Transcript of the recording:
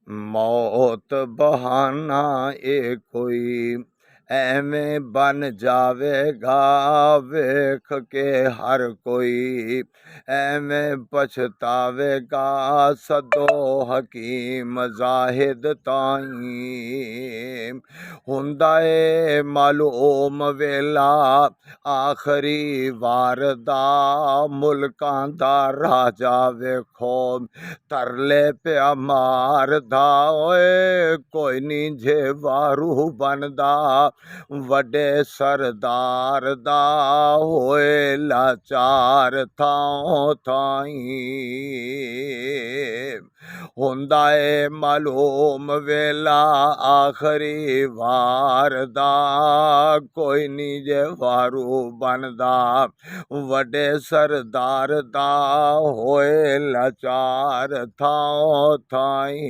ਮੌਤ ਬਹਾਨਾ ਏ ਕੋਈ, ਐਵੇਂ ਬਨ ਜਾਵੇਗਾ। ਵੇਖ ਕੇ ਹਰ ਕੋਈ ਐਵੇਂ ਪਛਤਾਵੇਗਾ। ਸਦੋ ਹਕੀਮ ਜ਼ਾਹਿਦ ਤਾਈਂ, ਹੁੰਦਾ ਏ ਮਾਲੂਮ ਵੇਲਾ ਆਖਰੀ ਵਾਰ ਦਾ। ਮੁਲਕਾਂ ਦਾ ਰਾਜਾ ਵੇਖੋ ਤਰਲੇ ਪਿਆ ਮਾਰਦਾ। ਓਏ ਕੋਈ ਨੀ ਜੇ ਵਾਰੂ ਬਣਦਾ, ਵੱਡੇ ਸਰਦਾਰ ਦਾ ਹੋਏ ਲਾਚਾਰ ਥਾਂ ਥਾਈਂ। ਹੁੰਦਾ ਏ ਮਾਲੂਮ ਵੇਲਾ ਆਖਰੀ ਵਾਰ ਦਾ। ਕੋਈ ਨੀ ਜੇ ਵਾਰੂ ਬਣਦਾ, ਵੱਡੇ ਸਰਦਾਰ ਦਾ ਹੋਏ ਲਾਚਾਰ ਥਾਂ ਥਾਈਂ।